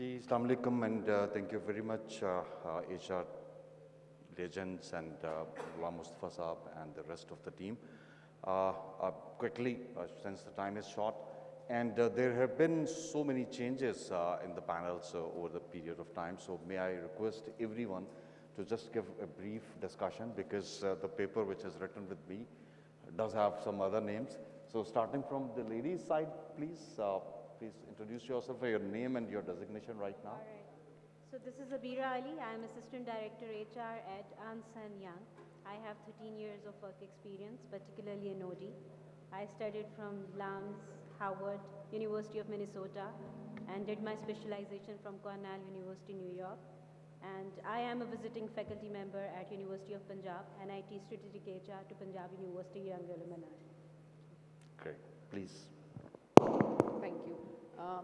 Ji, Assalamu alaikum, and thank you very much, HR legends and Ghulam Mustafa Saab and the rest of the team. Quickly, since the time is short, and there have been so many changes in the panels over the period of time, so may I request everyone to just give a brief discussion because the paper which is written with me does have some other names. So starting from the ladies' side, please. Please introduce yourself, your name and your designation right now. All right. So this is Abira Ali. I am Assistant Director HR at Ernst & Young. I have 13 years of work experience, particularly in OD. I studied from LAMS, Howard, University of Minnesota, and did my specialization from Cornell University, New York. And I am a visiting faculty member at University of Punjab, and I teach strategic HR to Punjab University Young Alumni. Great. Please. Thank you.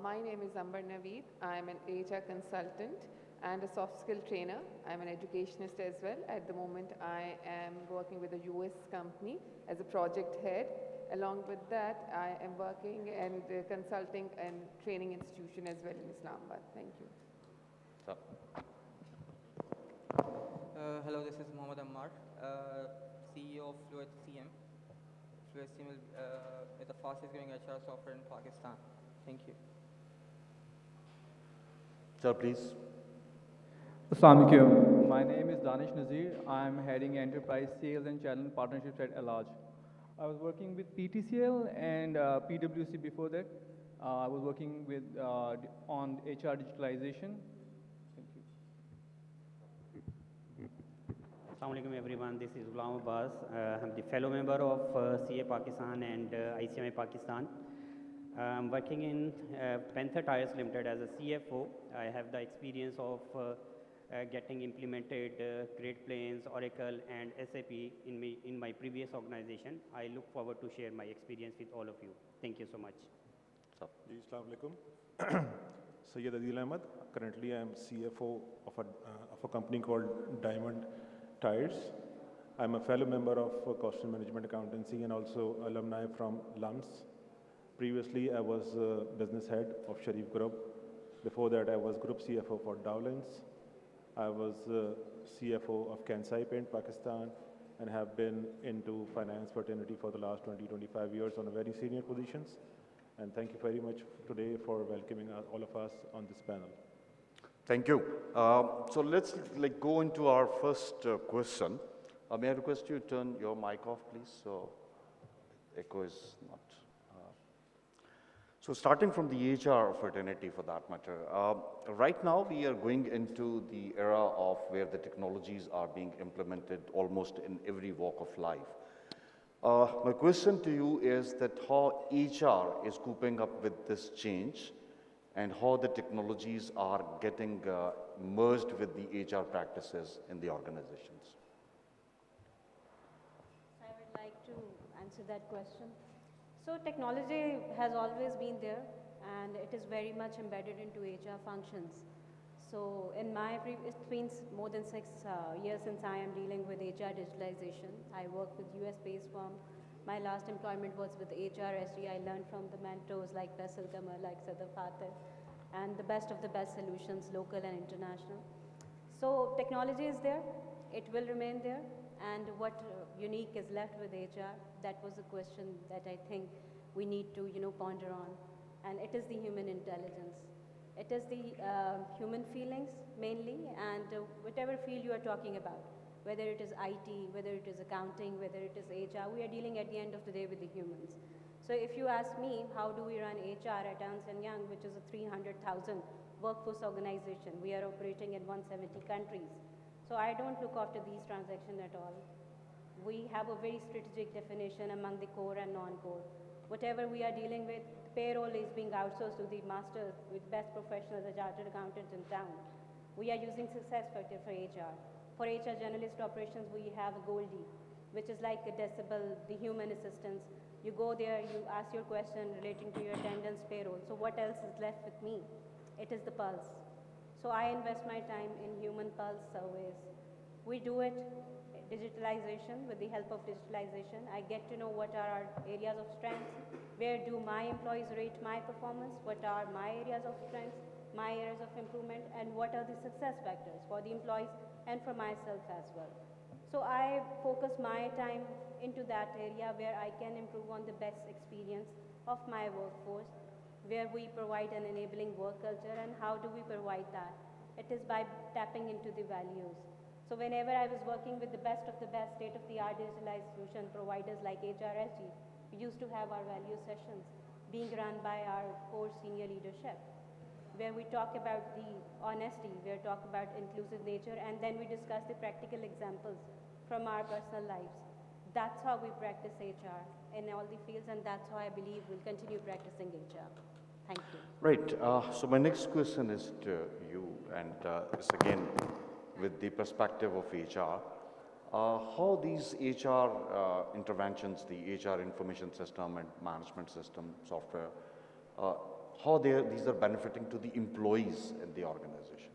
My name is Amber Naveed. I'm an HR consultant and a soft skill trainer. I'm an educationist as well. At the moment, I am working with a US company as a project head. Along with that, I am working and consulting and training institution as well in Islamabad. Thank you. So, Hello, this is Mohammad Ammar, CEO of Fluid CM. Fluid CM is the fastest growing HR software in Pakistan. Thank you. sir, please. Assalamu alaikum. My name is Danish Nazir. I'm heading enterprise sales and channel partnerships at Elaj. I was working with PTCL and PwC before that. I was working with on HR digitalization. Thank you. Assalamu alaikum everyone, this is Ghulam Abbas. I'm the fellow member of CA Pakistan and ICMI Pakistan. I'm working in Panther Tires Limited as a CFO. I have the experience of getting implemented Great Plains, Oracle and SAP in my previous organization. I look forward to share my experience with all of you. Thank you so much. Ji, Assalamu alaikum. Sayyid Adil Ahmed. Currently, I am CFO of a company called Diamond Tires. I'm a fellow member of Cost and Management Accountancy and also alumni from LUMS. Previously, I was business head of Sharif Group. Before that, I was Group CFO for Dowlands. I was CFO of Kansai Paint, Pakistan, and have been into finance fraternity for the last 20-25 years on a very senior positions. And thank you very much today for welcoming all of us on this panel. Thank you. So let's go into our first question. May I request you turn your mic off, please, so echo is not. So starting from the HR fraternity for that matter, right now we are going into the era of where the technologies are being implemented almost in every walk of life. My question to you is that how HR is coping up with this change and how the technologies are getting merged with the HR practices in the organizations. I would like to answer that question. So technology has always been there and it is very much embedded into HR functions. So in it's been more than 6 years since I am dealing with HR digitalization. I work with US-based firm. My last employment was with HRSG. I learned from the mentors like Faisal Kamal, like Sadaf Fateh, and the best of the best solutions, local and international. So technology is there, it will remain there, and what unique is left with HR, that was a question that I think we need to ponder on, and it is the human intelligence. It is the human feelings mainly, and whatever field you are talking about, whether it is IT, whether it is accounting, whether it is HR, we are dealing at the end of the day with the humans. So if you ask me, how do we run HR at Ernst & Young, which is a 300,000 workforce organization, we are operating in 170 countries. So I don't look after these transactions at all. We have a very strategic definition among the core and non-core. Whatever we are dealing with, payroll is being outsourced to the masters with best professionals, the chartered accountants in town. We are using SuccessFactors for HR. For HR generalist operations, we have a Goldie, which is like a Decibel, the human assistance. You go there, you ask your question relating to your attendance payroll. So what else is left with me? It is the pulse. So I invest my time in human pulse surveys. We do it digitalization, with the help of digitalization. I get to know what are our areas of strength, where do my employees rate my performance, what are my areas of strength, my areas of improvement, and what are the success factors for the employees and for myself as well. So I focus my time into that area where I can improve on the best experience of my workforce, where we provide an enabling work culture. And how do we provide that? It is by tapping into the values. So whenever I was working with the best of the best state-of-the-art digitalized solution providers like HRSG, we used to have our value sessions being run by our core senior leadership, where we talk about the honesty, we talk about inclusive nature, and then we discuss the practical examples from our personal lives. That's how we practice HR in all the fields, and that's how I believe we'll continue practicing HR. Thank you. Right. So my next question is to you, and it's again with the perspective of HR. How these HR interventions, the HR information system and management system software, how these are benefiting to the employees in the organization?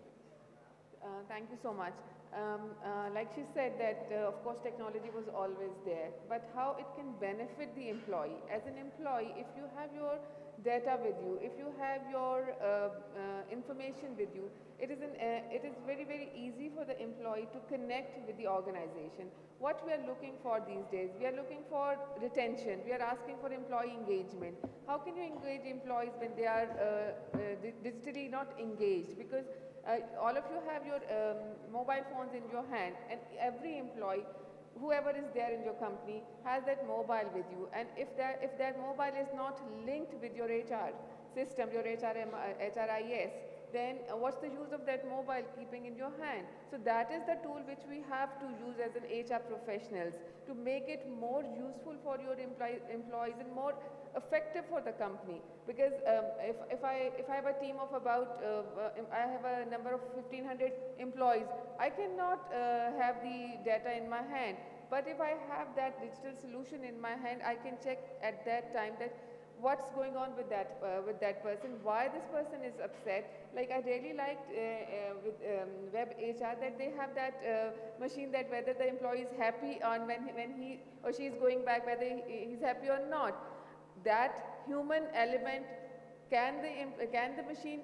Thank you so much. Like she said that, of course, technology was always there, but how it can benefit the employee. As an employee, if you have your data with you, if you have your information with you, it is very, very easy for the employee to connect with the organization. What we are looking for these days, we are looking for retention, we are asking for employee engagement. How can you engage employees when they are digitally not engaged? Because all of you have your mobile phones in your hand, and every employee, whoever is there in your company, has that mobile with you. And if that mobile is not linked with your HR system, your HRIS, then what's the use of that mobile keeping in your hand? So that is the tool which we have to use as an HR professionals to make it more useful for your employees and more effective for the company. Because if I have a team of about, I have a number of 1,500 employees, I cannot have the data in my hand. But if I have that digital solution in my hand, I can check at that time that what's going on with that person, why this person is upset. Like I really liked with Web HR that they have that machine that whether the employee is happy on when he or she is going back, whether he's happy or not. That human element, can the machine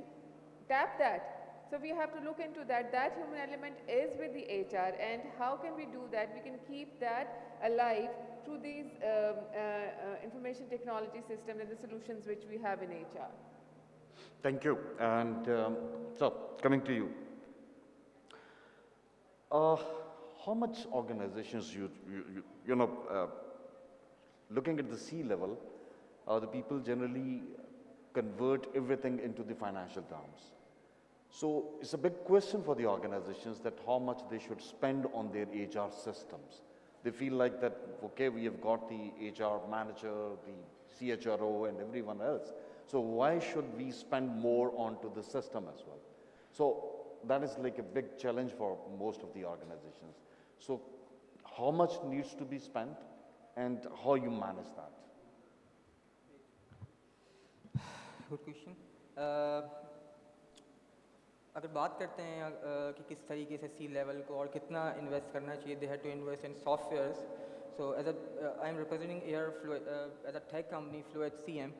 tap that? So we have to look into that. That human element is with the HR, and how can we do that? We can keep that alive through these information technology systems and the solutions which we have in HR. Thank you. And so, coming to you. How much organizations looking at the C level, the people generally convert everything into the financial terms. So it's a big question for the organizations that how much they should spend on their HR systems. They feel like that, okay, we have got the HR manager, the CHRO, and everyone else. So why should we spend more onto the system as well? So that is like a big challenge for most of the organizations. So how much needs to be spent and how you manage that? Good question. अगर बात करते हैं कि किस तरीके से सी level को और कितना इन्वेस्ट करना चाहिए, they have to invest in softwares. So as I am representing as a tech company fluid CM.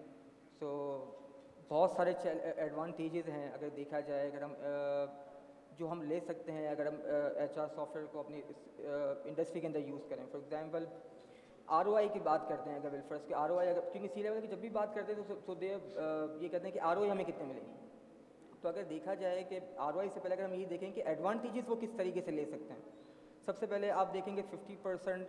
सो बहुत सारे एडवांटेजेस हैं अगर देखा जाए, अगर हम जो हम ले सकते हैं अगर हम HR सॉफ्टवेयर को अपनी इंडस्ट्री के अंदर यूज़ करें. फॉर एग्जांपल ROI की बात करते हैं. अगर फर्स्ट के ROI, अगर क्योंकि सी लेवल की जब भी बात करते हैं तो ये कहते हैं कि ROI हमें कितने मिलेंगे. तो अगर देखा जाए कि ROI से पहले अगर हम ये देखें कि एडवांटेजेस वो किस तरीके से ले सकते हैं, सबसे पहले आप देखेंगे 50%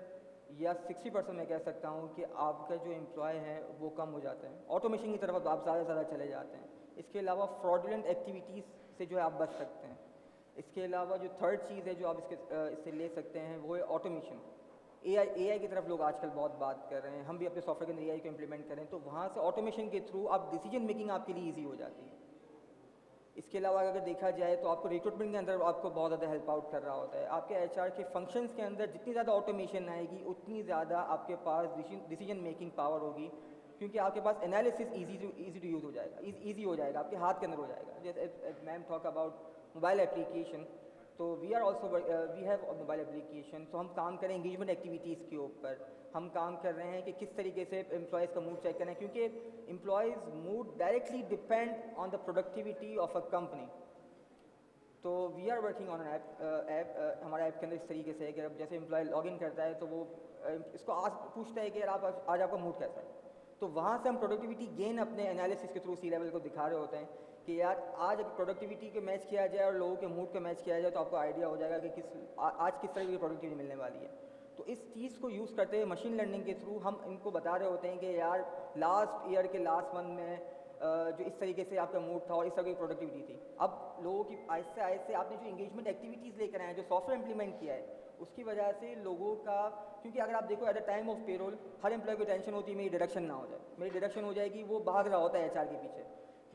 या 60% मैं कह सकता हूँ कि आपका जो एम्प्लॉय है वो कम हो जाते हैं. ऑटोमेशन की तरफ आप ज़्यादा से ज़्यादा चले जाते हैं. इसके अलावा फ्रॉडुलेंट एक्टिविटीज़ से जो है आप बच सकते हैं. इसके अलावा जो थर्ड चीज़ है जो आप इससे ले सकते हैं वो है ऑटोमेशन. AI की तरफ लोग आजकल बहुत बात कर रहे हैं. हम भी अपने सॉफ्टवेयर के अंदर AI को इम्प्लीमेंट करें तो वहाँ से ऑटोमेशन के थ्रू आप डिसीजन मेकिंग आपके लिए ईजी हो जाती है. इसके अलावा अगर देखा जाए तो आपको रिक्रूटमेंट के अंदर आपको बहुत ज़्यादा हेल्प आउट कर रहा होता है. आपके HR के फंक्शंस के अंदर जितनी ज़्यादा ऑटोमेशन आएगी उतनी ज़्यादा आपके पास डिसीजन मेकिंग पावर होगी, क्योंकि आपके पास एनालिसिस ईजी टू यूज़ हो जाएगा, ईजी हो जाएगा, आपके हाथ के अंदर हो जाएगा. जैसे ma'am talk about mobile application, तो वी हैव मोबाइल एप्लीकेशन. तो हम काम करें एंगेजमेंट एक्टिविटीज़ के ऊपर. ہم کام کر رہے ہیں کہ کس طریقے سے امپلائیز کا موڈ چیک کریں, کیونکہ employees mood directly depend on the productivity of a company. تو we are working on an app. ہمارا ایپ کے اندر اس طریقے سے ہے کہ جیسے امپلائی لاگ ان کرتا ہے تو وہ اس کو آج پوچھتا ہے کہ یار آج آپ کا موڈ کیسا ہے, تو وہاں سے ہم پروڈکٹیوٹی گین اپنے انالیسس کے تھرو سی لیول کو دکھا رہے ہوتے ہیں کہ یار آج اگر پروڈکٹیوٹی کو میچ کیا جائے اور لوگوں کے موڈ کو میچ کیا جائے تو آپ کو آئیڈیا ہو جائے گا کہ آج کس طرح کی پروڈکٹیوٹی ملنے والی ہے. تو اس چیز کو یوز کرتے ہوئے مشین لرننگ کے تھرو ہم ان کو بتا رہے ہوتے ہیں کہ یار لاسٹ ایئر کے لاسٹ منتھ میں جو اس طریقے سے آپ کا موڈ تھا اور اس طرح کی پروڈکٹیوٹی تھی. اب لوگوں کی آہستہ آہستہ آپ نے جو انگیجمنٹ ایکٹیویٹیز لے کر آئے ہیں, جو سافٹ ویئر امپلیمنٹ کیا ہے, اس کی وجہ سے لوگوں کا, کیونکہ اگر آپ دیکھو at a time of payroll ہر امپلائی کو ٹینشن ہوتی ہے میری ڈیڈکشن نہ ہو جائے, میری ڈیڈکشن ہو جائے گی, وہ بھاگ رہا ہوتا ہے ایچ آر کے پیچھے.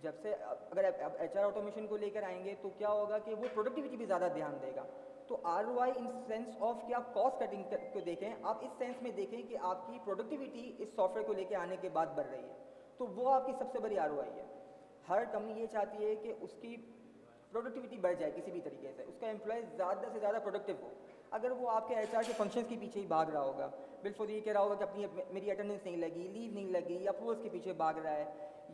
جب سے اگر ایچ آر آٹومیشن کو لے کر آئیں گے تو کیا ہوگا کہ وہ پروڈکٹیوٹی پہ زیادہ دھیان دے گا. تو are O I in sense of کہ آپ کاسٹ کٹنگ کو دیکھیں, آپ اس سینس میں دیکھیں کہ آپ کی پروڈکٹیوٹی اس سافٹ ویئر کو لے کے آنے کے بعد بڑھ رہی ہے, تو وہ آپ کی سب سے بڑی آر او آئی ہے. ہر کمپنی یہ چاہتی ہے کہ اس کی پروڈکٹیوٹی بڑھ جائے کسی بھی طریقے سے, اس کا امپلائی زیادہ سے زیادہ پروڈکٹیو ہو. اگر وہ آپ کے ایچ آر کے فنکشنز کے پیچھے ہی بھاگ رہا ہوگا, بالفور یہ کہہ رہا ہوگا کہ اپنی میری اٹینڈنس نہیں لگی, لیو نہیں لگی, یا اپروولس کے پیچھے بھاگ رہا ہے,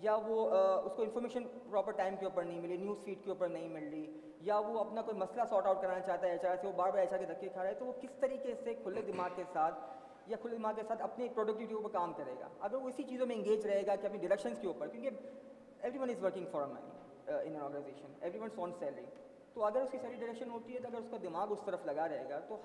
یا وہ اس کو انفارمیشن پراپر ٹائم کے اوپر نہیں ملی, نیوز فیڈ کے اوپر نہیں مل رہی, یا وہ اپنا کوئی مسئلہ سارٹ آؤٹ کرانا چاہتا ہے ایچ آر سے, وہ بار بار ایچ آر کے دھکے کھا رہا ہے, تو وہ کس طریقے سے کھلے دماغ کے ساتھ اپنی پروڈکٹیوٹی کے اوپر کام کرے گا. اگر وہ اسی چیزوں میں انگیج رہے گا کہ اپنی ڈائریکشنس کے اوپر, کیونکہ every one is working for money in an organization, every ones want salary, تو اگر اس کی ساری ڈائریکشن ہوتی ہے تو اگر اس کا دماغ اس طرف لگا رہے گا تو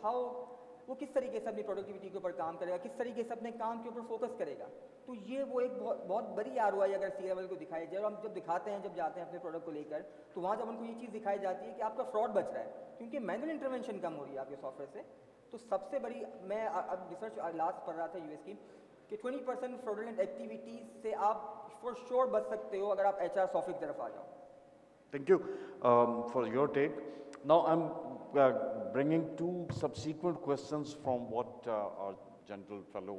وہ کس طریقے سے اپنی پروڈکٹیوٹی کے اوپر کام کرے گا, کس طریقے سے اپنے کام کے اوپر فوکس کرے گا. تو یہ وہ ایک بہت بڑی آر او آئی اگر سی لیول کو دکھائی جائے, اور ہم جب دکھاتے ہیں, جب جاتے ہیں اپنے پروڈکٹ کو لے کر, تو وہاں جب ان کو یہ چیز دکھائی جاتی ہے کہ آپ کا فراڈ بچ رہا ہے, کیونکہ مینول انٹرونشن کم ہو رہی ہے آپ کے سافٹ ویئر سے. تو سب سے بڑی, میں اب ریسرچ لاسٹ پڑھ رہا تھا یو ایس کی, کہ 20% فراڈولنٹ ایکٹیویٹیز سے آپ فور شیور بچ سکتے ہو اگر آپ ایچ آر سافٹ ویئر کی طرف آ جاؤ. Thank you for your take. Now I'm bringing two subsequent questions from what our gentle fellow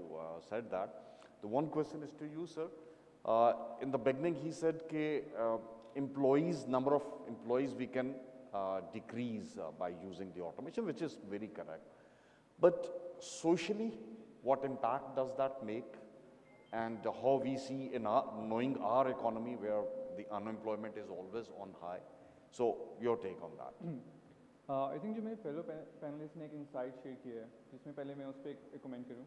said that. The one question is to you, sir. In the beginning, he said that number of employees we can decrease by using the automation, which is very correct. But socially, what impact does that make? And how we see in knowing our economy where the unemployment is always on high. So, your take on that. I think جو میرے fellow panellist نے ایک insight share کیا ہے جس میں پہلے میں اس پہ ایک کمنٹ کروں.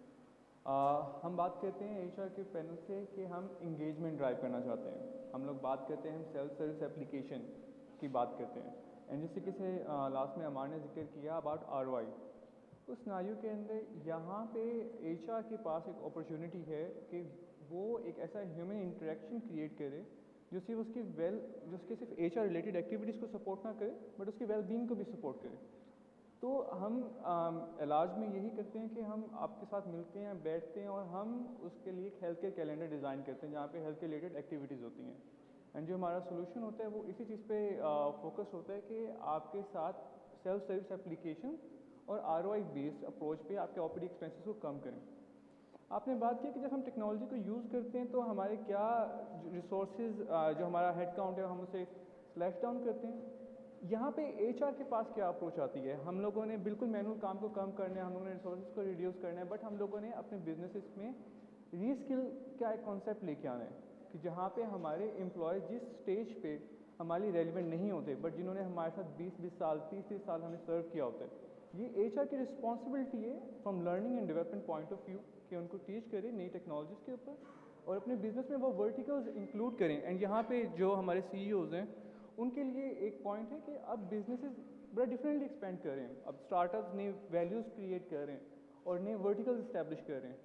ہم بات کرتے ہیں ایچ آر کے پینل سے کہ ہم انگیجمنٹ ڈرائیو کرنا چاہتے ہیں. ہم لوگ بات کرتے ہیں, ہم سیلف سروس اپلیکیشن کی بات کرتے ہیں. اینڈ جس طریقے سے لاسٹ میں عمار نے ذکر کیا اباؤٹ آر او آئی, اس سناریو کے اندر یہاں پہ ایچ آر کے پاس ایک اپرچونیٹی ہے کہ وہ ایک ایسا ہیومن انٹریکشن کریٹ کرے جو صرف اس کے صرف ایچ آر ریلیٹڈ ایکٹیویٹیز کو سپورٹ نہ کرے بٹ اس کی ویل بینگ کو بھی سپورٹ کرے. تو ہم علاج میں یہی کرتے ہیں کہ ہم آپ کے ساتھ ملتے ہیں, بیٹھتے ہیں, اور ہم اس کے لیے ایک ہیلتھ کیئر کیلنڈر ڈیزائن کرتے ہیں جہاں پہ ہیلتھ کیئر ریلیٹڈ ایکٹیویٹیز ہوتی ہیں. اینڈ جو ہمارا سولوشن ہوتا ہے وہ اسی چیز پہ فوکس ہوتا ہے کہ آپ کے ساتھ سیلف سروس اپلیکیشن اور are O I based approach پہ آپ کے آپریٹنگ ایکسپینسز کو کم کریں. آپ نے بات کی کہ جب ہم ٹیکنالوجی کو یوز کرتے ہیں تو ہمارے کیا ریسورسز, جو ہمارا ہیڈ کاؤنٹ ہے ہم اسے سلیش ڈاؤن کرتے ہیں. یہاں پہ ایچ آر کے پاس کیا اپروچ آتی ہے, ہم لوگوں نے بالکل مینول کام کو کم کرنا ہے, ہم لوگوں نے ریسورسز کو ریڈیوس کرنا ہے, بٹ ہم لوگوں نے اپنے بزنسز میں ری اسکل کا ایک کانسیپٹ لے کے آنا ہے کہ جہاں پہ ہمارے امپلائی جس اسٹیج پہ ہمارے ریلیونٹ نہیں ہوتے بٹ جنہوں نے ہمارے ساتھ 20 سال 30 سال ہمیں سرو کیا ہوتا ہے, یہ ایچ آر کی رسپانسبلٹی ہے from learning and development point of view کہ ان کو ٹیچ کریں نئی ٹیکنالوجیز کے اوپر اور اپنے بزنس میں وہ ورٹیکلز انکلوڈ کریں. اینڈ یہاں پہ جو ہمارے سی ای اوز ہیں ان کے لیے ایک پوائنٹ ہے کہ اب بزنسز بڑا ڈفرینٹلی ایکسپینڈ کر رہے ہیں, اب اسٹارٹ اپس نئے ویلیوز کریٹ کر رہے ہیں اور نئے ورٹیکلز اسٹیبلش کر رہے ہیں.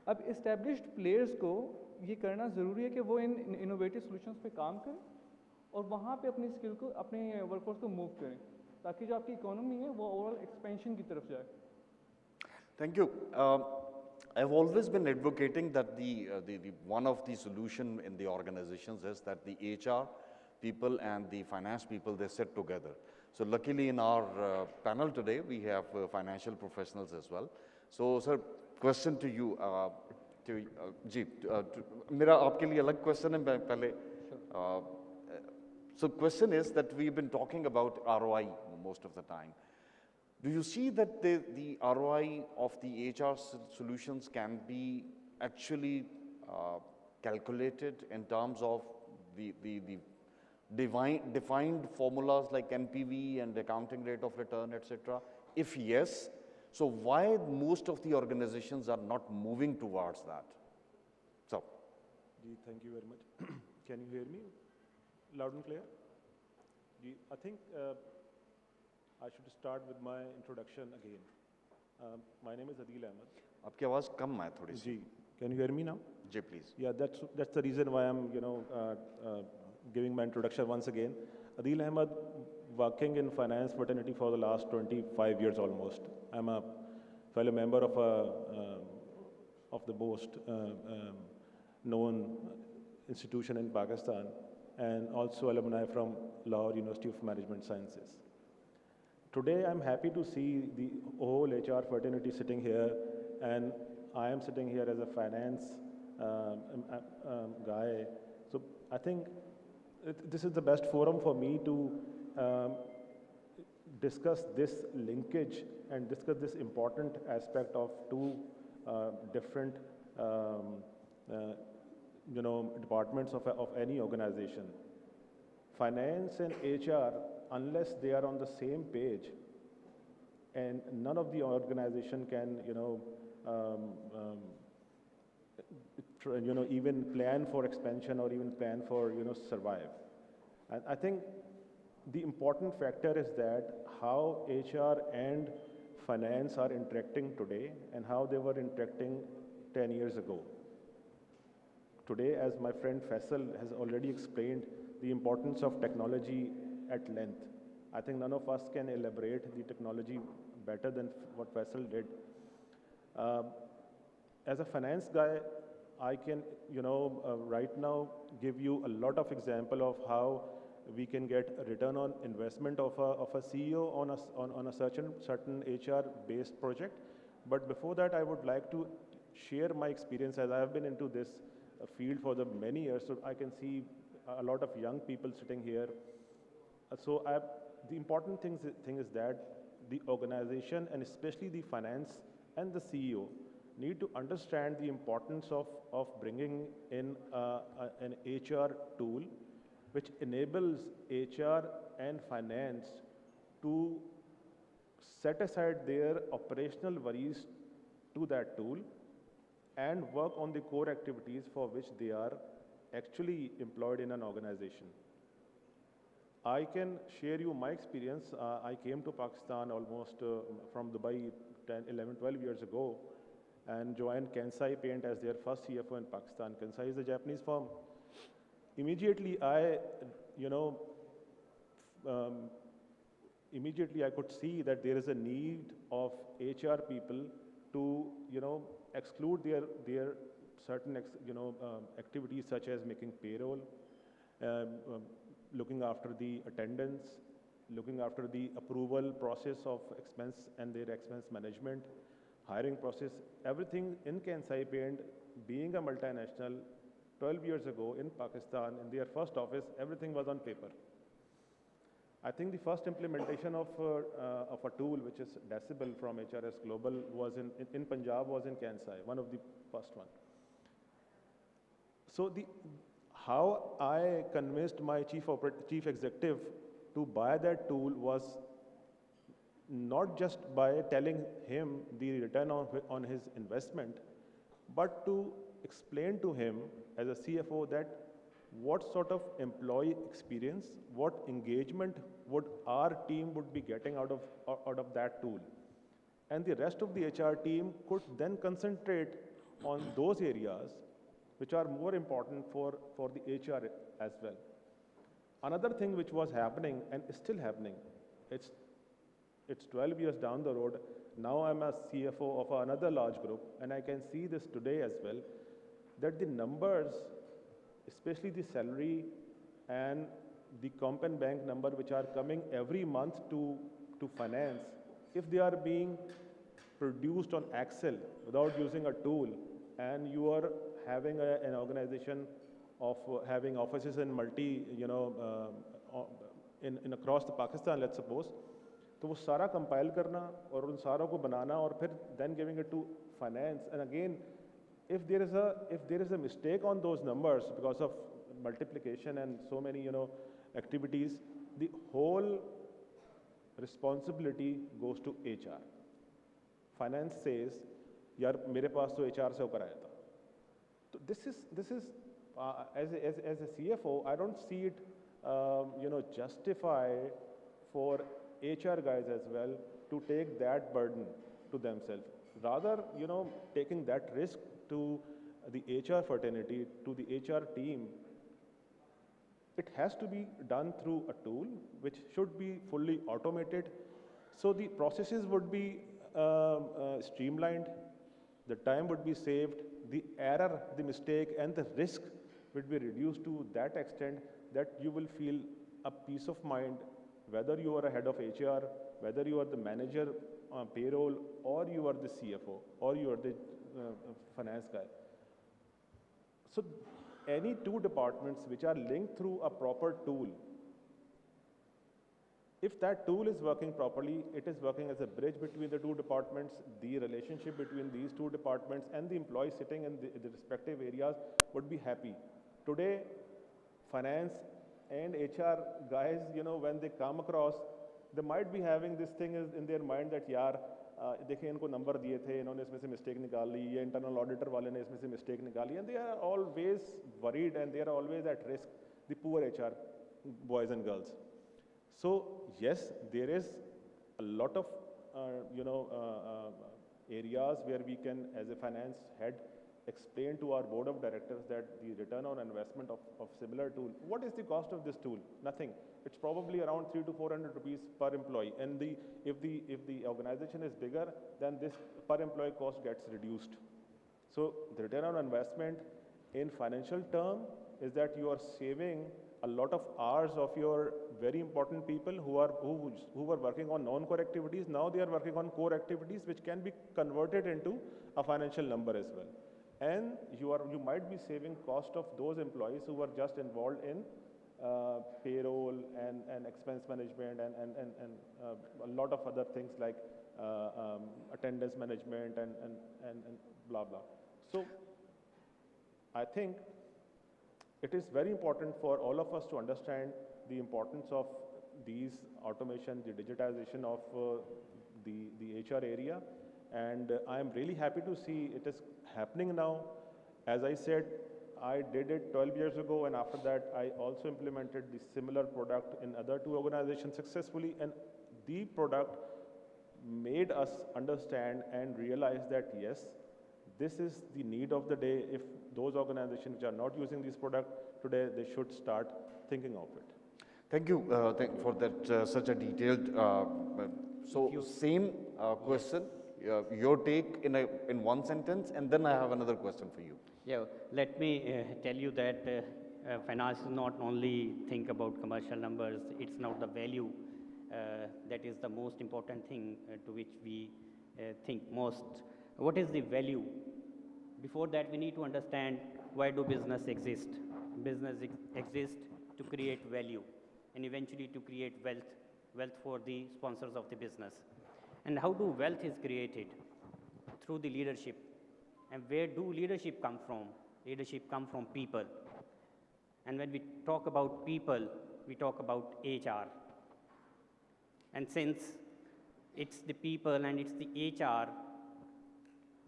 اب اسٹیبلشڈ پلیئرس کو یہ کرنا ضروری ہے کہ وہ ان انوویٹیو سولوشنس پہ کام کریں اور وہاں پہ اپنی اسکل کو, اپنے ورک فورس کو موو کریں تاکہ جو آپ کی اکانومی ہے وہ اوور آل ایکسپینشن کی طرف جائے. Thank you. I've always been advocating that the one of the solution in the organizations is that the HR people and the finance people, they sit together. So luckily in our panel today, we have financial professionals as well. So sir, question to you. جی میرا آپ کے لیے الگ question ہے پہلے. So question is that we've been talking about ROI most of the time. Do you see that the ROI of the HR solutions can be actually calculated in terms of the defined formulas like NPV and accounting rate of return, etc.? If yes, so why most of the organizations are not moving towards that? So, Ji, thank you very much. Can you hear me loud and clear? Ji, I think I should start with my introduction again. My name is Adil Ahmed. आपकी आवाज कम है थोड़ी सी. Ji, can you hear me now? Ji, please. Yeah, that's the reason why I'm giving my introduction once again. Adil Ahmed, working in finance fraternity for the last 25 years almost. I'm a fellow member of the most known institution in Pakistan, and also alumni from Lahore University of Management Sciences. Today, I'm happy to see the whole HR fraternity sitting here, and I am sitting here as a finance guy. So I think this is the best forum for me to discuss this linkage and discuss this important aspect of two different departments of any organization. Finance and HR, unless they are on the same page, and none of the organization can even plan for expansion or even plan for survive. And I think the important factor is that how HR and finance are interacting today and how they were interacting 10 years ago. Today, as my friend Faisal has already explained, the importance of technology at length. I think none of us can elaborate the technology better than what Faisal did. As a finance guy, I can, right now give you a lot of example of how we can get a return on investment of a CEO on a certain HR-based project. But before that, I would like to share my experience, as I have been into this field for the many years, so I can see a lot of young people sitting here. So the important thing is that the organization, and especially the finance and the CEO, need to understand the importance of bringing in an HR tool which enables HR and finance to set aside their operational worries to that tool and work on the core activities for which they are actually employed in an organization. I can share you my experience. I came to Pakistan almost from Dubai 10, 11, 12 years ago and joined Kansai Paint as their first CFO in Pakistan. Kansai is a Japanese firm. Immediately I could see that there is a need of HR people to, exclude their certain, activities such as making payroll, looking after the attendance, looking after the approval process of expense and their expense management, hiring process, everything in Kansai Paint, being a multinational, 12 years ago in Pakistan, in their first office, everything was on paper. I think the first implementation of a tool which is Decibel from HRS Global was in Punjab, was in Kansai, one of the first one. So how I convinced my chief executive to buy that tool was not just by telling him the return on his investment, but to explain to him as a CFO that what sort of employee experience, what engagement would our team would be getting out of that tool. And the rest of the HR team could then concentrate on those areas which are more important for the HR as well. Another thing which was happening and is still happening, it's 12 years down the road, now I'm a CFO of another large group, and I can see this today as well, that the numbers, especially the salary and the comp and bank number which are coming every month to finance, if they are being produced on Excel without using a tool, and you are having an organization of having offices in in across the Pakistan, let's suppose, تو وہ سارا compile کرنا اور ان ساروں کو بنانا اور پھر then giving it to finance. And again if there is a mistake on those numbers because of multiplication and so many activities, the whole responsibility goes to HR. Finance says yaar mere paas to HR se hokar aaya tha. So this is as a CFO, I don't see it justify for HR guys as well to take that burden to themselves. Rather, taking that risk to the HR fraternity, to the HR team, it has to be done through a tool which should be fully automated. So the processes would be streamlined, the time would be saved, the error, the mistake and the risk would be reduced to that extent that you will feel a peace of mind, whether you are a head of HR, whether you are the manager payroll, or you are the CFO, or you are the finance guy. So any two departments which are linked through a proper tool, if that tool is working properly, it is working as a bridge between the two departments. The relationship between these two departments and the employees sitting in the respective areas would be happy. Today, finance and HR guys, when they come across, they might be having this thing in their mind that yaar, دیکھیں ان کو number دیے تھے, انہوں نے اس میں سے mistake نکال لی, یا انٹرنل آڈیٹر والے نے اس میں سے مسٹیک نکالی, and they are always worried and they are always at risk, the poor HR boys and girls. So yes, there is a lot of areas where we can, as a finance head, explain to our board of directors that the return on investment of similar tool, what is the cost of this tool? Nothing. It's probably around 300 to 400 rupees per employee, and if the organization is bigger, then this per employee cost gets reduced. So the return on investment in financial term is that you are saving a lot of hours of your very important people who were working on non-core activities. Now they are working on core activities which can be converted into a financial number as well. And you might be saving cost of those employees who were just involved in payroll and expense management and a lot of other things like attendance management and blah blah. So I think it is very important for all of us to understand the importance of these automation, the digitization of the HR area, and I am really happy to see it is happening now. As I said, I did it 12 years ago, and after that I also implemented the similar product in other two organizations successfully, and the product made us understand and realize that yes, this is the need of the day. If those organizations which are not using this product today, they should start thinking of it. Thank you for that such a detailed. So same question, your take in one sentence, and then I have another question for you. Yeah, let me tell you that finance is not only think about commercial numbers, it's not the value that is the most important thing to which we think most. What is the value? Before that, we need to understand why do business exist. Business exists to create value and eventually to create wealth for the sponsors of the business. And how do wealth is created? Through the leadership. And where do leadership come from? Leadership come from people. And when we talk about people, we talk about HR. And since it's the people and it's the HR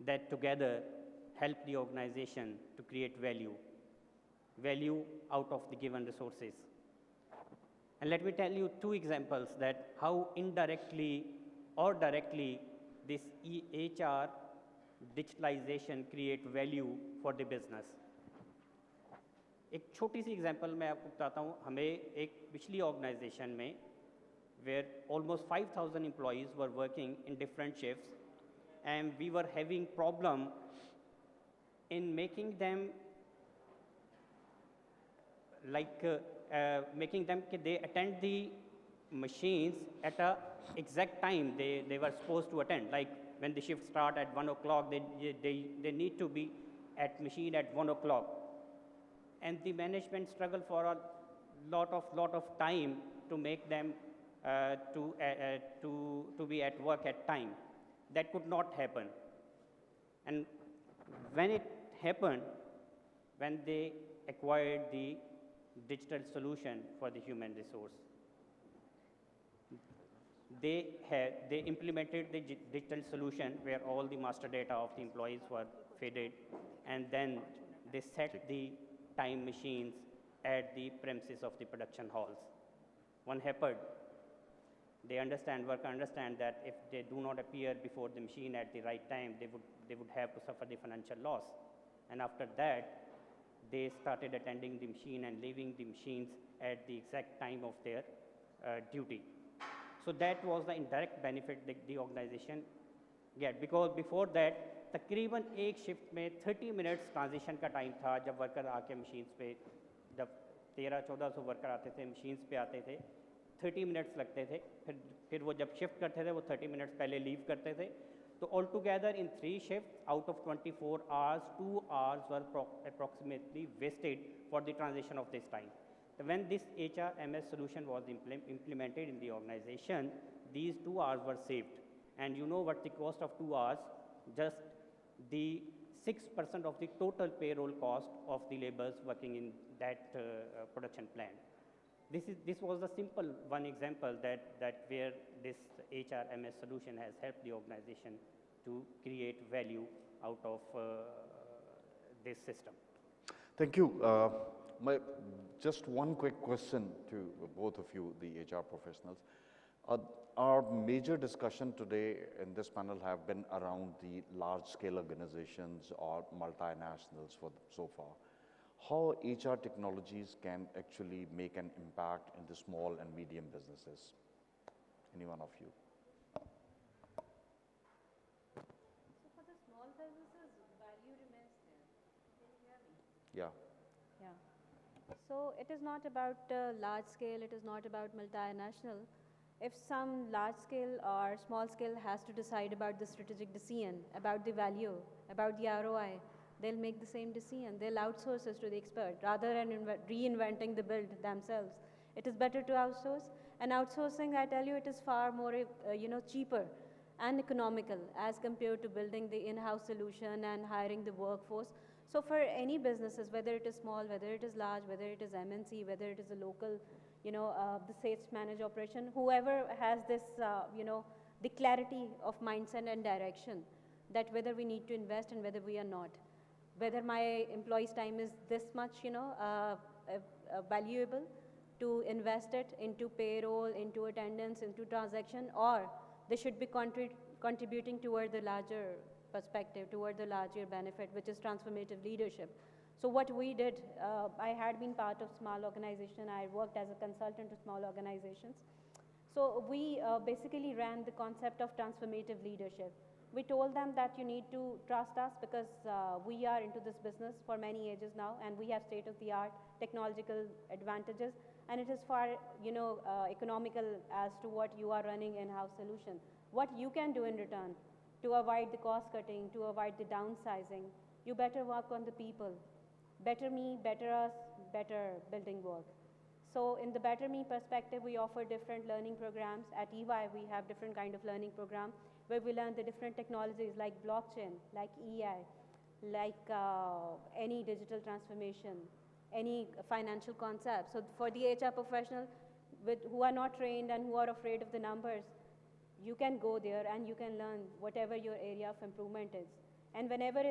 that together help the organization to create value out of the given resources. And let me tell you two examples that how indirectly or directly this HR digitalization create value for the business. ایک چھوٹی سی example میں آپ کو بتاتا ہوں. ہمیں ایک پچھلی آرگنائزیشن میں where almost 5,000 employees were working in different shifts, and we were having problem in making them they attend the machines at a exact time they were supposed to attend. Like when the shift start at 1 o'clock, they need to be at machine at 1 o'clock. And the management struggle for a lot of time to make them to be at work at time. That could not happen. And when it happened, when they acquired the digital solution for the human resource, they implemented the digital solution where all the master data of the employees were fed, and then they set the time machines at the premises of the production halls. One happened, worker understand that if they do not appear before the machine at the right time, they would have to suffer the financial loss. And after that, they started attending the machine and leaving the machines at the exact time of their duty. So that was the indirect benefit that the organization get, because before that तकरीबन एक shift में 30 minutes transition का time था जब worker आके machines पे, जब 1300-1400 worker आते थे मशीन्स पे आते थे 30 मिनट्स लगते थे, फिर वो जब शिफ्ट करते थे वो 30 मिनट्स पहले लीव करते थे. तो all together in 3 shifts out of 24 hours, 2 hours were approximately wasted for the transition of this time. So when this HRMS solution was implemented in the organization, these 2 hours were saved. And you know what the cost of 2 hours? Just the 6% of the total payroll cost of the laborers working in that production plant. This was the simple one example that where this HRMS solution has helped the organization to create value out of this system. Thank you. Just one quick question to both of you, the HR professionals. Our major discussion today in this panel have been around the large-scale organizations or multinationals so far. How HR technologies can actually make an impact in the small and medium businesses? Any one of you? So for the small businesses, value remains there. Can you hear me? Yeah. Yeah. So it is not about large scale, it is not about multinational. If some large scale or small scale has to decide about the strategic decision, about the value, about the ROI, they'll make the same decision. They'll outsource us to the expert rather than reinventing the build themselves. It is better to outsource. And outsourcing, I tell you, it is far more cheaper and economical as compared to building the in-house solution and hiring the workforce. So for any businesses, whether it is small, whether it is large, whether it is MNC, whether it is a local, the sales manager operation, whoever has this, the clarity of mindset and direction, that whether we need to invest and whether we are not, whether my employee's time is this much, valuable to invest it into payroll, into attendance, into transaction, or they should be contributing toward the larger perspective, toward the larger benefit, which is transformative leadership. So what we did, I had been part of small organization. I worked as a consultant to small organizations. So we basically ran the concept of transformative leadership. We told them that you need to trust us because we are into this business for many ages now, and we have state-of-the-art technological advantages, and it is far, economical as to what you are running in-house solution. What you can do in return to avoid the cost cutting, to avoid the downsizing, you better work on the people. Better me, better us, better building work. So in the Better Me perspective, we offer different learning programs. At EY, we have different kind of learning program where we learn the different technologies like blockchain, like EI, like any digital transformation, any financial concept. So for the HR professional who are not trained and who are afraid of the numbers, you can go there and you can learn whatever your area of improvement is. And whenever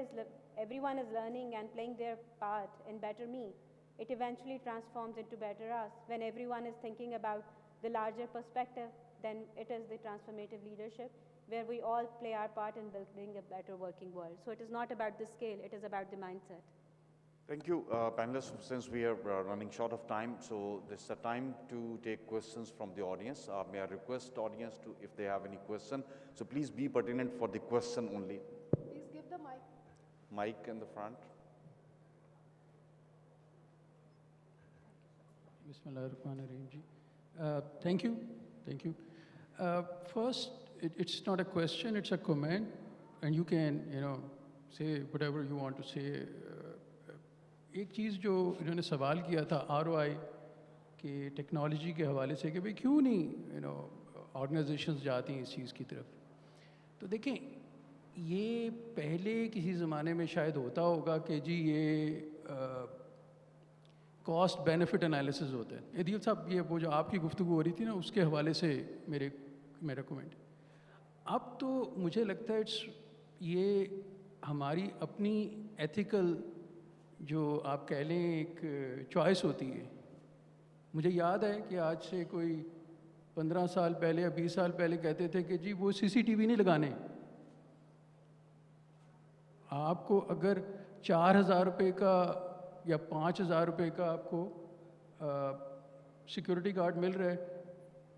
everyone is learning and playing their part in Better Me, it eventually transforms into Better Us. When everyone is thinking about the larger perspective, then it is the transformative leadership where we all play our part in building a better working world. So it is not about the scale, it is about the mindset. Thank you, panelists. Since we are running short of time, so this is a time to take questions from the audience. May I request audience to, if they have any question, so please be pertinent for the question only. Please give the mic. Mic in the front. Bismillahirrahmanirrahim ji. Thank you. First, it's not a question, it's a comment, and you can, say whatever you want to say. ایک چیز جو انہوں نے سوال کیا تھا ROI کہ technology کے حوالے سے کہ بھئی کیوں نہیں آرگنائزیشنز جاتی ہیں اس چیز کی طرف. تو دیکھیں یہ پہلے کسی زمانے میں شاید ہوتا ہوگا کہ جی یہ کاسٹ بینیفٹ انالیسز ہوتا ہے. عدیل صاحب یہ وہ جو آپ کی گفتگو ہو رہی تھی نا اس کے حوالے سے میرا کومنٹ. اب تو مجھے لگتا ہے یہ ہماری اپنی ایتھیکل جو آپ کہہ لیں ایک چوائس ہوتی ہے. مجھے یاد ہے کہ آج سے کوئی 15 سال پہلے یا 20 سال پہلے کہتے تھے کہ جی وہ CCTV نہیں لگانے. آپ کو اگر 4,000 روپے کا یا 5,000 روپے کا آپ کو سیکورٹی گارڈ مل رہا ہے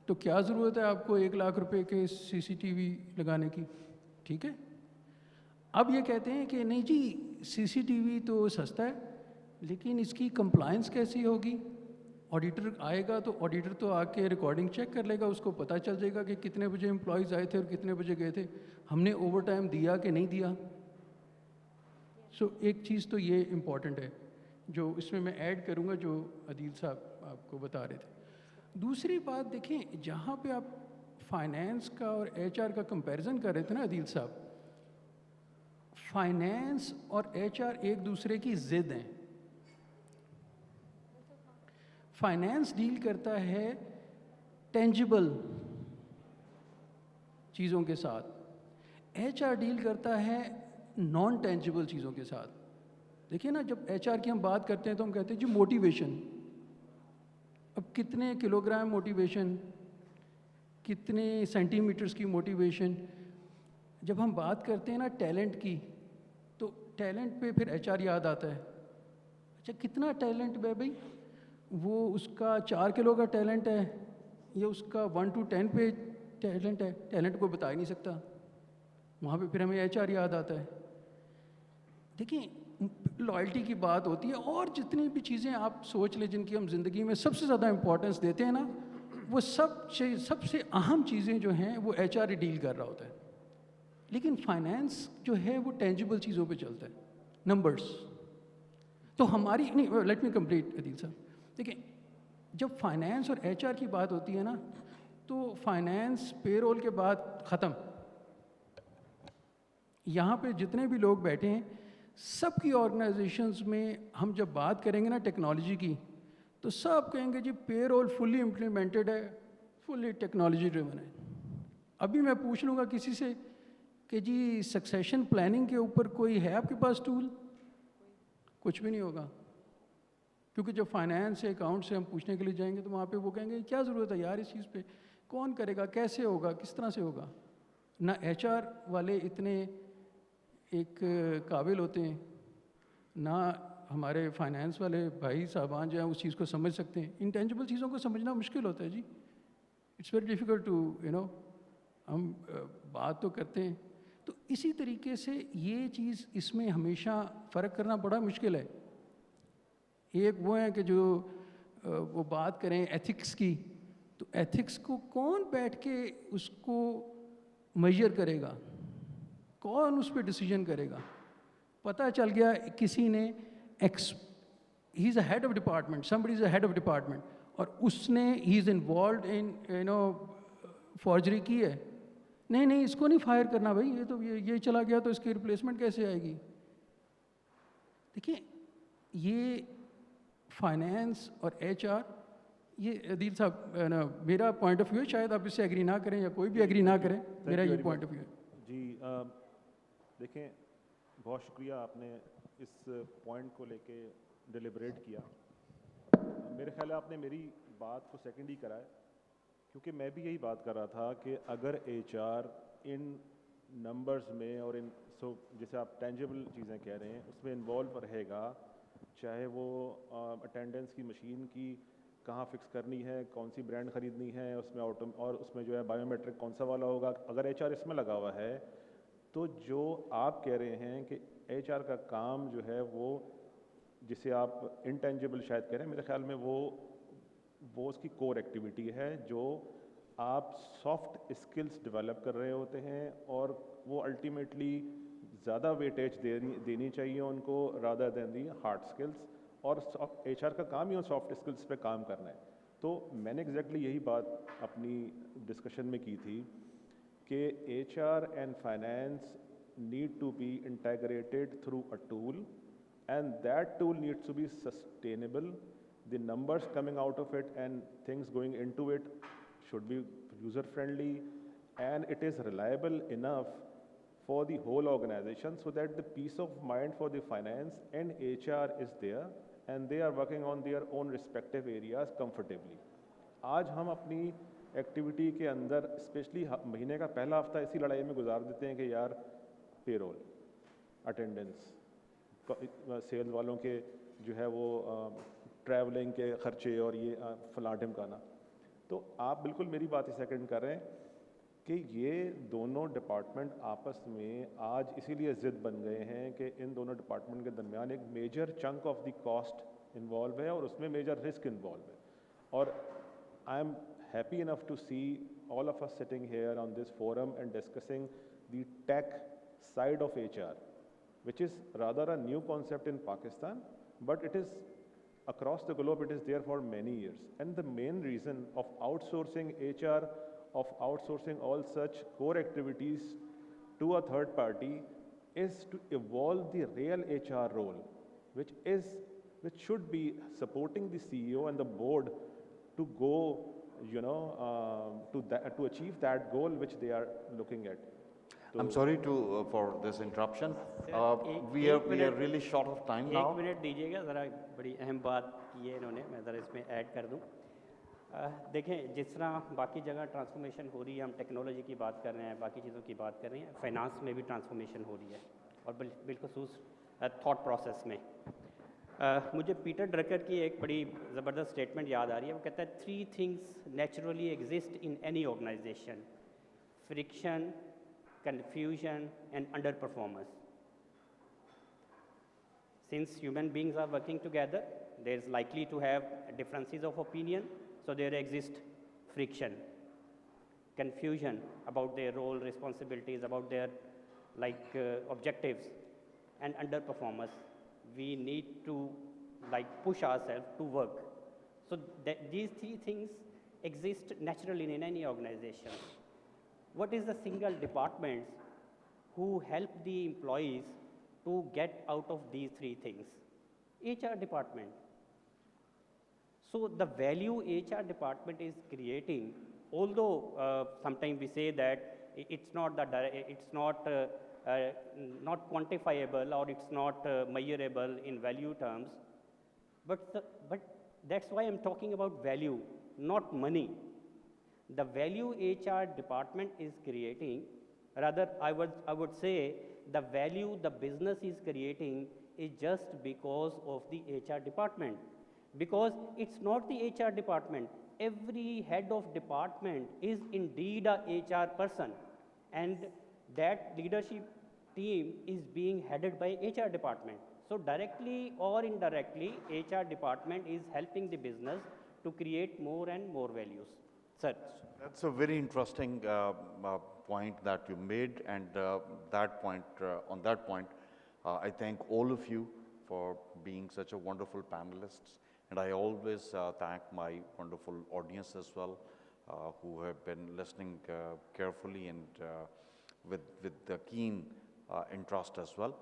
تو کیا ضرورت ہے آپ کو 1,00,000 روپے کے CCTV لگانے کی. ٹھیک ہے. اب یہ کہتے ہیں کہ نہیں جی CCTV تو سستا ہے لیکن اس کی کمپلائنس کیسی ہوگی. آڈیٹر آئے گا تو آڈیٹر تو آ کے ریکارڈنگ چیک کر لے گا, اس کو پتہ چل جائے گا کہ کتنے بجے امپلائیز آئے تھے اور کتنے بجے گئے تھے, ہم نے اوور ٹائم دیا کہ نہیں دیا. سو ایک چیز تو یہ امپورٹنٹ ہے جو اس میں ایڈ کروں گا جو عدیل صاحب آپ کو بتا رہے تھے. دوسری بات دیکھیں جہاں پہ آپ فائنینس کا اور HR کا کمپیریزن کر رہے تھے نا عدیل صاحب, فائنینس اور HR ایک دوسرے کی ضد ہیں. فائنینس ڈیل کرتا ہے ٹینجبل چیزوں کے ساتھ, HR ڈیل کرتا ہے نان ٹینجبل چیزوں کے ساتھ. دیکھیے نا جب HR کی ہم بات کرتے ہیں تو ہم کہتے ہیں جی موٹیویشن. اب کتنے کلو گرام موٹیویشن, کتنے سینٹی میٹرز کی موٹیویشن. جب ہم بات کرتے ہیں نا ٹیلنٹ کی تو ٹیلنٹ پہ پھر HR یاد آتا ہے. اچھا کتنا ٹیلنٹ ہے بھائی, وہ اس کا 4 کلو کا ٹیلنٹ ہے یا اس کا 1 to 10 پہ ٹیلنٹ ہے, ٹیلنٹ کو بتا ہی نہیں سکتا. وہاں پہ پھر ہمیں HR یاد آتا ہے. دیکھیں لائلٹی کی بات ہوتی ہے اور جتنی بھی چیزیں آپ سوچ لیں جن کی ہم زندگی میں سب سے زیادہ امپورٹنس دیتے ہیں نا, وہ سب سے اہم چیزیں جو ہیں وہ HR ہی ڈیل کر رہا ہوتا ہے. لیکن فائنینس جو ہے وہ ٹینجبل چیزوں پہ چلتا ہے, نمبرز. تو ہماری نہیں, لیٹ می کمپلیٹ عدیل صاحب. دیکھیں جب فائنینس اور HR کی بات ہوتی ہے نا تو فائنینس پے رول کے بعد ختم. یہاں پہ جتنے بھی لوگ بیٹھے ہیں سب کی آرگنائزیشنز میں ہم جب بات کریں گے نا ٹیکنالوجی کی تو سب کہیں گے جی پے رول فلی امپلیمنٹڈ ہے, فلی ٹیکنالوجی ڈریون ہے. ابھی میں پوچھ لوں گا کسی سے کہ جی سکسیشن پلاننگ کے اوپر کوئی ہے آپ کے پاس ٹول, کچھ بھی نہیں ہوگا. کیونکہ جب فائنینس سے اکاؤنٹ سے ہم پوچھنے کے لیے جائیں گے تو وہاں پہ وہ کہیں گے کیا ضرورت ہے یار اس چیز پہ, کون کرے گا, کیسے ہوگا, کس طرح سے ہوگا. نہ HR والے اتنے ایک قابل ہوتے ہیں, نہ ہمارے فائنینس والے بھائی صاحبان جو ہیں اس چیز کو سمجھ سکتے ہیں. انٹینجبل چیزوں کو سمجھنا مشکل ہوتا ہے جی. اٹس ویری ڈیفیکلٹ ٹو ہم بات تو کرتے ہیں. تو اسی طریقے سے یہ چیز اس میں ہمیشہ فرق کرنا بڑا مشکل ہے. ایک وہ ہیں کہ جو وہ بات کریں ایتھکس کی, تو ایتھکس کو کون بیٹھ کے اس کو میجر کرے گا, کون اس پہ ڈیسیجن کرے گا. پتہ چل گیا کسی نے he is a head of department, somebody is a head of department, اور اس نے ہی از انوالوڈ ان فارجری کی ہے. نہیں اس کو نہیں فائر کرنا بھائی, یہ تو یہ چلا گیا تو اس کی ریپلیسمنٹ کیسے آئے گی. دیکھیں یہ فائنینس اور HR, یہ عدیل صاحب میرا پوائنٹ آف ویو ہے, شاید آپ اس سے ایگری نہ کریں یا کوئی بھی ایگری نہ کریں, میرا یہ پوائنٹ آف ویو ہے. جی دیکھیں بہت شکریہ آپ نے اس پوائنٹ کو لے کے ڈیلیبریٹ کیا. میرے خیال ہے آپ نے میری بات کو سیکنڈ ہی کرا ہے, کیونکہ میں بھی یہی بات کر رہا تھا کہ اگر HR ان نمبرز میں اور ان جیسے آپ ٹینجبل چیزیں کہہ رہے ہیں اس میں انوالو رہے گا, چاہے وہ اٹینڈنس کی مشین کی کہاں فکس کرنی ہے, کون سی برانڈ خریدنی ہے, اس میں اور اس میں جو ہے بایو میٹرک کون سا والا ہوگا, اگر HR اس میں لگا ہوا ہے تو جو آپ کہہ رہے ہیں کہ HR کا کام جو ہے وہ جسے آپ انٹینجبل شاید کہہ رہے ہیں, میرے خیال میں وہ اس کی کور ایکٹیویٹی ہے جو آپ سافٹ اسکلس ڈیولپ کر رہے ہوتے ہیں, اور وہ الٹیمیٹلی زیادہ ویٹیج دینی چاہیے ان کو rather than the hard skills, اور HR کا کام ہی سافٹ اسکلس پہ کام کرنا ہے. تو میں نے ایگزیکٹلی یہی بات اپنی ڈسکشن میں کی تھی کہ HR and finance need to be integrated through a tool, and that tool needs to be sustainable. The numbers coming out of it and things going into it should be user friendly, and it is reliable enough for the whole organization, so that the peace of mind for the finance and HR is there and they are working on their own respective areas comfortably. آج ہم اپنی activity کے اندر especially مہینے کا پہلا ہفتہ اسی لڑائی میں گزار دیتے ہیں کہ یار پے رول، اٹینڈنس، سیل والوں کے جو ہے وہ ٹریولنگ کے خرچے اور یہ فلاں ڈھمکانا. تو آپ بالکل میری بات ہی سیکنڈ کر رہے ہیں کہ یہ دونوں ڈپارٹمنٹ آپس میں آج اسی لیے ضد بن گئے ہیں کہ ان دونوں ڈپارٹمنٹ کے درمیان ایک major chunk of the cost involve ہے اور اس میں میجر رسک انوالو ہے. اور I am happy enough to see all of us sitting here on this forum and discussing the tech side of HR, which is rather a new concept in Pakistan, but it is across the globe, it is there for many years. And the main reason of outsourcing HR, of outsourcing all such core activities to a third party, is to evolve the real HR role, which should be supporting the CEO and the board to go, to achieve that goal which they are looking at. I'm sorry for this interruption. We are really short of time now. ایک minute دیجیے گا ذرا، بڑی اہم بات کی ہے انہوں نے، میں ذرا اس میں ایڈ کر دوں. دیکھیں جس طرح باقی جگہ ٹرانسفارمیشن ہو رہی ہے، ہم ٹیکنالوجی کی بات کر رہے ہیں، باقی چیزوں کی بات کر رہے ہیں، فائنانس میں بھی ٹرانسفارمیشن ہو رہی ہے، اور بالخصوص تھاٹ پروسیس میں. مجھے پیٹر ڈرکر کی ایک بڑی زبردست اسٹیٹمنٹ یاد آ رہی ہے. وہ کہتا ہے 3 things naturally exist in any organization: friction, confusion and under performance. Since human beings are working together, there is likely to have differences of opinion, so there exists friction, confusion about their role, responsibilities, about their objectives, and underperformance. We need to push ourselves to work. So these 3 things exist naturally in any organization. What is the single departments who help the employees to get out of these 3 things? HR department. So the value HR department is creating, although sometimes we say that it's not quantifiable or it's not measurable in value terms, but that's why I'm talking about value, not money. The value HR department is creating, rather I would say the value the business is creating is just because of the HR department, because it's not the HR department. Every head of department is indeed a HR person, and that leadership team is being headed by HR department. So directly or indirectly, HR department is helping the business to create more and more values. Sir. That's a very interesting point that you made, and on that point, I thank all of you for being such a wonderful panelists, and I always thank my wonderful audience as well, who have been listening carefully and with the keen interest as well.